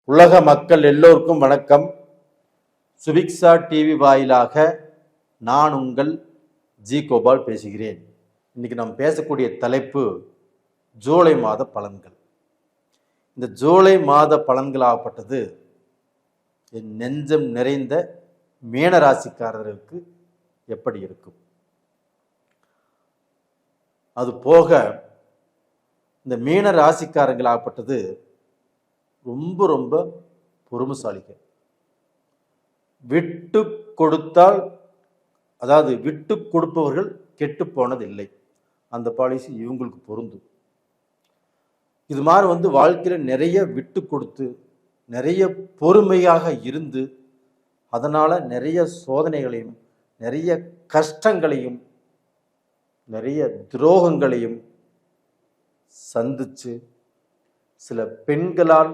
உலக மக்கள் எல்லோருக்கும் வணக்கம். சுபிக்ஷா டிவி வாயிலாக நான் உங்கள் ஜி கோபால் பேசுகிறேன். இன்னைக்கு நாம் பேசக்கூடிய தலைப்பு ஜூலை மாத பலன்கள். இந்த ஜூலை மாத பலன்களாகப்பட்டது என் நெஞ்சம் நிறைந்த மீனராசிக்காரர்களுக்கு எப்படி இருக்கும்? அது போக இந்த மீன ராசிக்காரங்களாகப்பட்டது ரொம்ப ரொம்ப பொறுமைசாலிகள். விட்டு கொடுத்தால், அதாவது விட்டு கொடுப்பவர்கள் கெட்டு போனதில்லை. அந்த பாலிசி இவங்களுக்கு பொருந்தும். இது மாதிரி வாழ்க்கையில் நிறைய விட்டு கொடுத்து நிறைய பொறுமையாக இருந்து அதனால் நிறைய சோதனைகளையும் நிறைய கஷ்டங்களையும் நிறைய துரோகங்களையும் சந்தித்து சில பெண்களால்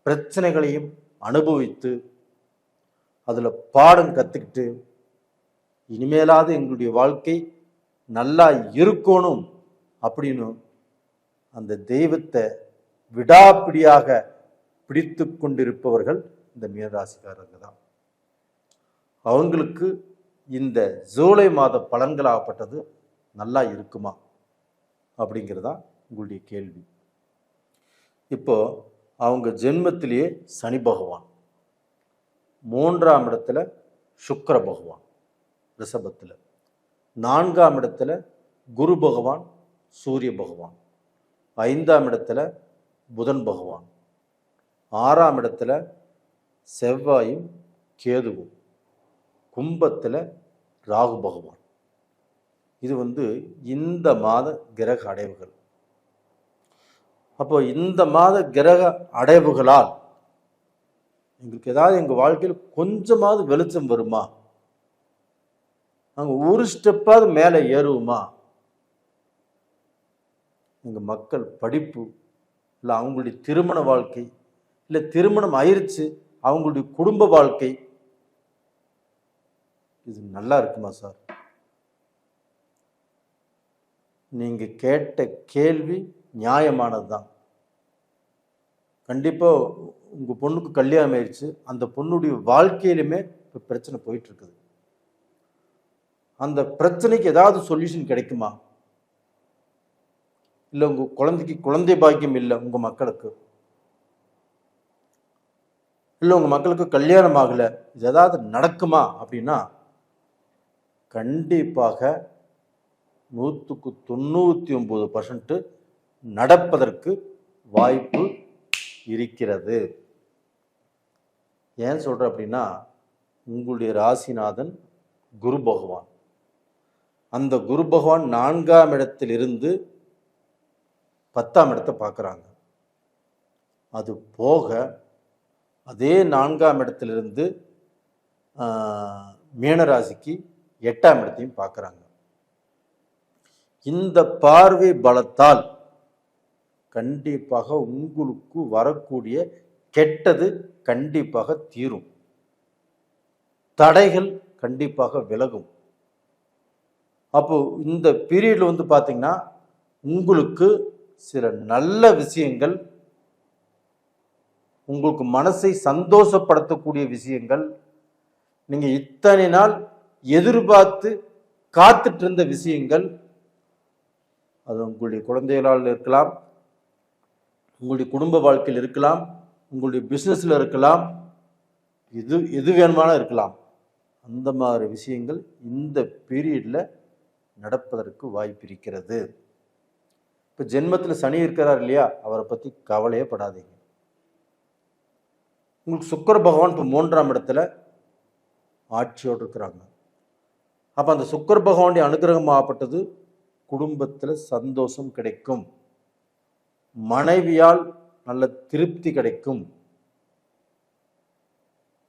பிரச்சனைகளையும் அனுபவித்து அதில் பாடம் கற்றுக்கிட்டு இனிமேலாவது எங்களுடைய வாழ்க்கை நல்லா இருக்கணும் அப்படின்னு அந்த தெய்வத்தை விடாப்பிடியாக பிடித்து கொண்டிருப்பவர்கள் இந்த மீனராசிக்காரர்கள் தான். அவங்களுக்கு இந்த ஜூலை மாத பலன்களாகப்பட்டது நல்லா இருக்குமா அப்படிங்கிறதா உங்களுடைய கேள்வி. இப்போ அவங்க ஜென்மத்திலேயே சனி பகவான், 3ஆம் இடத்துல சுக்கிர பகவான் ரிஷபத்தில், 4ஆம் இடத்துல குரு பகவான் சூரிய பகவான், 5ஆம் இடத்துல புதன் பகவான், 6ஆம் இடத்துல செவ்வாயும் கேதுவும், கும்பத்தில் ராகு பகவான். இது இந்த மாத கிரக அடைவுகள். அப்போ இந்த மாத கிரக அடைவுகளால் எங்களுக்கு ஏதாவது எங்கள் வாழ்க்கையில் கொஞ்சமாவது வெளிச்சம் வருமா? நாங்கள் ஒரு ஸ்டெப்பாவது மேலே ஏறுவோமா? எங்கள் மக்கள் படிப்பு இல்லை அவங்களுடைய திருமண வாழ்க்கை, இல்லை திருமணம் ஆயிடுச்சு அவங்களுடைய குடும்ப வாழ்க்கை, இது நல்லா இருக்குமா சார்? நீங்கள் கேட்ட கேள்வி நியாயமானது தான். கண்டிப்பாக உங்கள் பொண்ணுக்கு கல்யாணம் ஆயிடுச்சு, அந்த பொண்ணுடைய வாழ்க்கையிலுமே இப்போ பிரச்சனை போயிட்டுருக்குது. அந்த பிரச்சனைக்கு ஏதாவது சொல்யூஷன் கிடைக்குமா? இல்லை உங்கள் குழந்தைக்கு குழந்தை பாக்கியம் இல்லை, உங்கள் மக்களுக்கு இல்லை, உங்கள் மக்களுக்கு கல்யாணம் ஆகலை, இது ஏதாவது நடக்குமா அப்படின்னா கண்டிப்பாக 99% நடப்பதற்கு வாய்ப்பு இருக்கிறது. ஏன் சொல்கிறேன் அப்படின்னா, உங்களுடைய ராசிநாதன் குரு பகவான், அந்த குரு பகவான் 4ஆம் இடத்திலிருந்து 10ஆம் இடத்தை பார்க்குறாங்க. அது போக அதே 4ஆம் இடத்திலிருந்து மீனராசிக்கு 8ஆம் இடத்தையும் பார்க்குறாங்க. இந்த பார்வை பலத்தால் கண்டிப்பாக உங்களுக்கு வரக்கூடிய கெட்டது கண்டிப்பாக தீரும், தடைகள் கண்டிப்பாக விலகும். அப்போ இந்த பீரியட்ல பார்த்தீங்கன்னா உங்களுக்கு சில நல்ல விஷயங்கள், உங்களுக்கு மனசை சந்தோஷப்படுத்தக்கூடிய விஷயங்கள், நீங்க இத்தனை நாள் எதிர்பார்த்து காத்துட்டு இருந்த விஷயங்கள், அது உங்களுடைய குழந்தைகளால் இருக்கலாம், உங்களுடைய குடும்ப வாழ்க்கையில் இருக்கலாம், உங்களுடைய பிஸ்னஸில் இருக்கலாம், எது வேணுமானா இருக்கலாம். அந்த மாதிரி விஷயங்கள் இந்த பீரியடில் நடப்பதற்கு வாய்ப்பு இருக்கிறது. இப்போ ஜென்மத்தில் சனி இருக்கிறார் இல்லையா, அவரை பற்றி கவலையே படாதீங்க. உங்களுக்கு சுக்கிர பகவான் இப்போ 3ஆம் இடத்துல ஆட்சியோடு இருக்கிறாங்க. அப்போ அந்த சுக்கிர பகவானுடைய அனுகிரகமாகப்பட்டது குடும்பத்தில் சந்தோஷம் கிடைக்கும், மனைவியால் நல்ல திருப்தி கிடைக்கும்,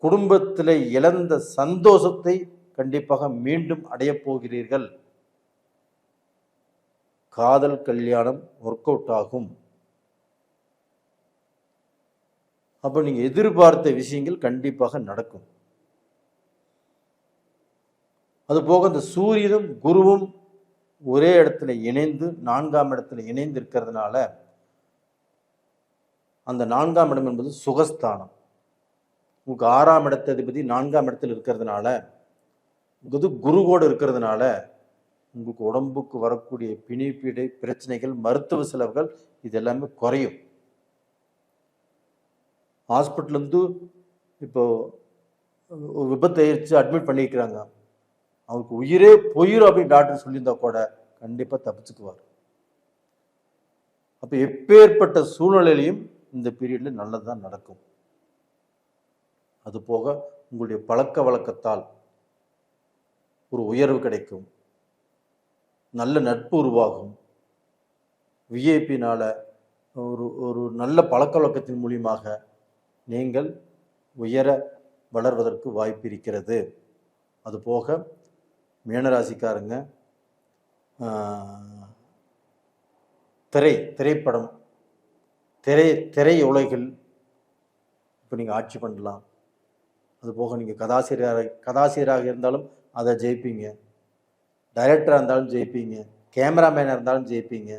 குடும்பத்தில் இழந்த சந்தோஷத்தை கண்டிப்பாக மீண்டும் அடைய போகிறீர்கள், காதல் கல்யாணம் ஒர்க் அவுட் ஆகும். அப்போ நீங்கள் எதிர்பார்த்த விஷயங்கள் கண்டிப்பாக நடக்கும். அதுபோக இந்த சூரியனும் குருவும் ஒரே இடத்துல இணைந்து 4ஆம் இடத்துல இணைந்து இருக்கிறதுனால அந்த 4ஆம் இடம் என்பது சுகஸ்தானம். உங்களுக்கு 6ஆம் இடத்த அதிபதி 4ஆம் இடத்தில் இருக்கிறதுனால, இது குருவோடு இருக்கிறதுனால உங்களுக்கு உடம்புக்கு வரக்கூடிய பிணிப்பீடை பிரச்சனைகள், மருத்துவ செலவுகள் இது எல்லாமே குறையும். ஹாஸ்பிட்டல்லேருந்து இப்போ ஒரு விபத்து ஆயிடுச்சு, அட்மிட் பண்ணிக்கிறாங்க, அவருக்கு உயிரே போயிடும் அப்படின்னு டாக்டர் சொல்லியிருந்தா கூட கண்டிப்பாக தப்பிச்சுக்குவார். அப்போ எப்பேற்பட்ட சூழ்நிலையிலையும் இந்த பீரியடில் நல்லது தான் நடக்கும். அது போக உங்களுடைய பழக்க வழக்கத்தால் ஒரு உயர்வு கிடைக்கும், நல்ல நட்பு உருவாகும். விஐபினால் ஒரு ஒரு நல்ல பழக்க வழக்கத்தின் மூலியமாக நீங்கள் உயர வளர்வதற்கு வாய்ப்பு இருக்கிறது. அதுபோக மீனராசிக்காரங்க திரைப்படம் திரை உலகில் இப்போ நீங்கள் ஆட்சி பண்ணலாம். அதுபோக நீங்கள் கதாசிரியராக இருந்தாலும் அதை ஜெயிப்பீங்க, டைரக்டராக இருந்தாலும் ஜெயிப்பீங்க, கேமராமேனாக இருந்தாலும் ஜெயிப்பீங்க,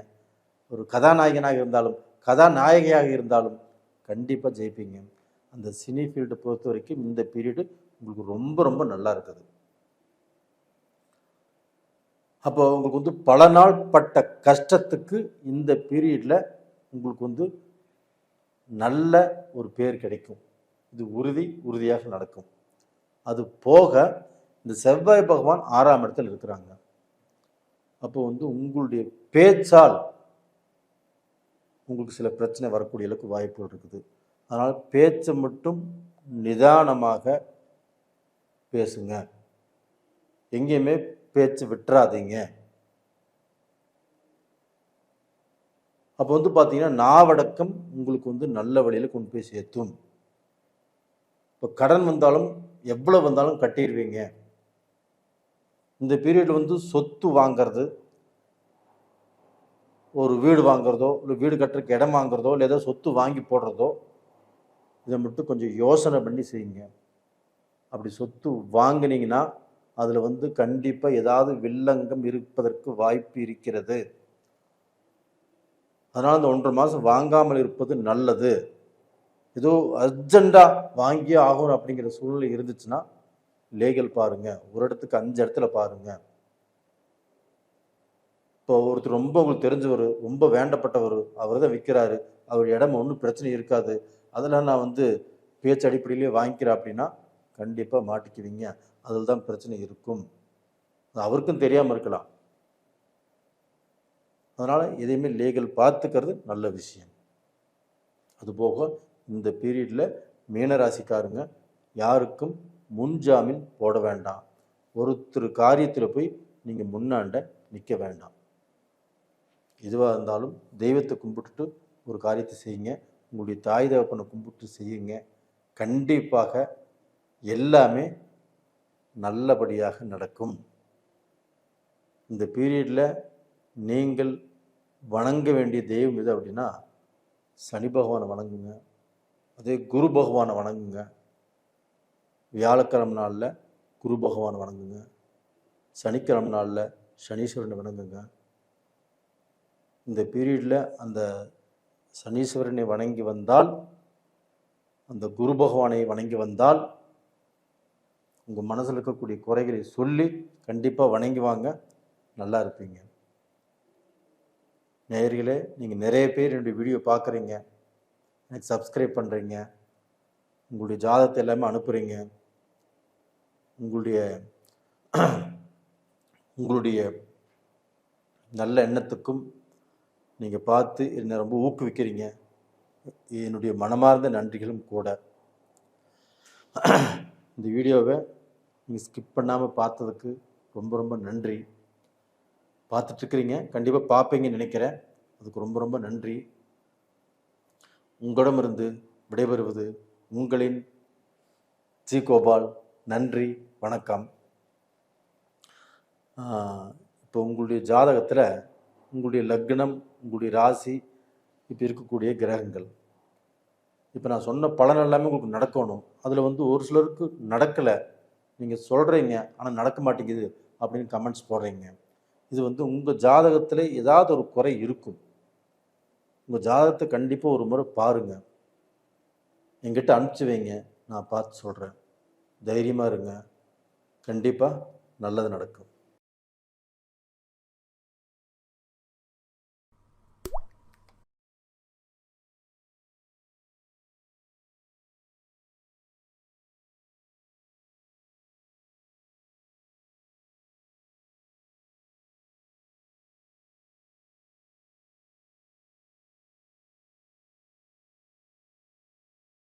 ஒரு கதாநாயகனாக இருந்தாலும் கதாநாயகியாக இருந்தாலும் கண்டிப்பாக ஜெயிப்பீங்க. அந்த சினி ஃபீல்டை பொறுத்த வரைக்கும் இந்த பீரியடு உங்களுக்கு ரொம்ப ரொம்ப நல்லா இருக்குது. அப்போ உங்களுக்கு வந்து பல நாள் பட்ட கஷ்டத்துக்கு இந்த பீரியடில் உங்களுக்கு வந்து நல்ல ஒரு பேர் கிடைக்கும். இது உறுதியாக நடக்கும். அது போக இந்த செவ்வாய் பகவான் 6ஆம் இடத்தில் இருக்கிறாங்க. அப்போ வந்து உங்களுடைய பேச்சால் உங்களுக்கு சில பிரச்சனை வரக்கூடிய அளவுக்கு வாய்ப்புகள் இருக்குது. அதனால் பேச்சை மட்டும் நிதானமாக பேசுங்க, எங்கேயுமே பேச்சு விட்டுறாதீங்க. அப்போ வந்து பார்த்தீங்கன்னா நாவடக்கம் உங்களுக்கு வந்து நல்ல வழியில் கொண்டு போய் சேர்த்தும். இப்போ கடன் வந்தாலும் எவ்வளோ வந்தாலும் கட்டிடுவீங்க. இந்த பீரியட் வந்து சொத்து வாங்கிறது, ஒரு வீடு வாங்குறதோ இல்லை வீடு கட்டுறதுக்கு இடம் வாங்குறதோ இல்லை ஏதோ சொத்து வாங்கி போடுறதோ இதை மட்டும் கொஞ்சம் யோசனை பண்ணி செய்யுங்க. அப்படி சொத்து வாங்கினீங்கன்னா அதில் வந்து கண்டிப்பாக ஏதாவது வில்லங்கம் இருப்பதற்கு வாய்ப்பு இருக்கிறது. அதனால் இந்த 1.5 மாதம் வாங்காமல் இருப்பது நல்லது. ஏதோ அர்ஜெண்டாக வாங்கியே ஆகணும் அப்படிங்கிற சூழ்நிலை இருந்துச்சுன்னா லீகல் பாருங்கள், ஒரு இடத்துக்கு 5 இடத்துல பாருங்கள். இப்போ ஒருத்தர் ரொம்ப உங்களுக்கு தெரிஞ்சவர், ரொம்ப வேண்டப்பட்டவர், அவர் தான் விற்கிறாரு, அவர் இடம் ஒன்றும் பிரச்சனை இருக்காது, அதெல்லாம் நான் வந்து பேச்சு அடிப்படையிலேயே வாங்கிக்கிறேன் அப்படின்னா கண்டிப்பாக மாட்டிக்குவீங்க. அதில் தான் பிரச்சனை இருக்கும். அது அவருக்கும் தெரியாமல் இருக்கலாம். அதனால் எதையுமே லீகல் பார்த்துக்கிறது நல்ல விஷயம். அதுபோக இந்த பீரியடில் மீனராசிக்காரங்க யாருக்கும் முன்ஜாமீன் போட வேண்டாம். ஒருத்தர் காரியத்தில் போய் நீங்கள் முன்னாண்ட நிற்க வேண்டாம். எதுவாக இருந்தாலும் தெய்வத்தை கும்பிட்டுட்டு ஒரு காரியத்தை செய்யுங்க, உங்களுடைய தாய் தகப்பனை கும்பிட்டு செய்யுங்க. கண்டிப்பாக எல்லாமே நல்லபடியாக நடக்கும். இந்த பீரியடில் நீங்கள் வணங்க வேண்டிய தெய்வம் எது அப்படின்னா சனி பகவானை வணங்குங்க, அதே குரு பகவானை வணங்குங்க. வியாழக்கிழமை நாளில் குரு பகவானை வணங்குங்க, சனிக்கிழமை நாளில் சனீஸ்வரனை வணங்குங்க. இந்த பீரியடில் அந்த சனீஸ்வரனை வணங்கி வந்தால், அந்த குரு பகவானை வணங்கி வந்தால் உங்கள் மனசில் இருக்கக்கூடிய குறைகளை சொல்லி கண்டிப்பாக வணங்கி வாங்க, நல்லா இருப்பீங்க. நேயர்களே, நீங்கள் நிறைய பேர் என்னுடைய வீடியோ பார்க்குறீங்க, எனக்கு சப்ஸ்கிரைப் பண்ணுறீங்க, உங்களுடைய ஜாதகத்தை எல்லாமே அனுப்புகிறீங்க. உங்களுடைய நல்ல எண்ணத்துக்கும் நீங்கள் பார்த்து என்னை ரொம்ப ஊக்குவிக்கிறீங்க. என்னுடைய மனமார்ந்த நன்றிகளும் கூட. இந்த வீடியோவை நீங்கள் ஸ்கிப் பண்ணாமல் பார்த்ததுக்கு ரொம்ப ரொம்ப நன்றி. பார்த்துட்ருக்கிறீங்க, கண்டிப்பாக பார்ப்பீங்கன்னு நினைக்கிறேன். அதுக்கு ரொம்ப ரொம்ப நன்றி. உங்களிடமிருந்து விடைபெறுவது உங்களின் ஜி கோபால். நன்றி, வணக்கம். இப்போ உங்களுடைய ஜாதகத்தில் உங்களுடைய லக்னம், உங்களுடைய ராசி, இப்போ இருக்கக்கூடிய கிரகங்கள், இப்போ நான் சொன்ன பலன் எல்லாமே உங்களுக்கு நடக்கணும். அதில் வந்து ஒரு சிலருக்கு நடக்கலை, நீங்கள் சொல்கிறீங்க ஆனால் நடக்க மாட்டேங்குது அப்படின்னு கமெண்ட்ஸ் போடுறீங்க. இது வந்து உங்கள் ஜாதகத்தில் ஏதாவது ஒரு குறை இருக்கும். உங்கள் ஜாதகத்தை கண்டிப்பாக ஒரு முறை பாருங்கள். என்கிட்ட அனுப்பிச்சி வைங்க, நான் பார்த்து சொல்கிறேன். தைரியமாக இருங்க, கண்டிப்பாக நல்லது நடக்கும்.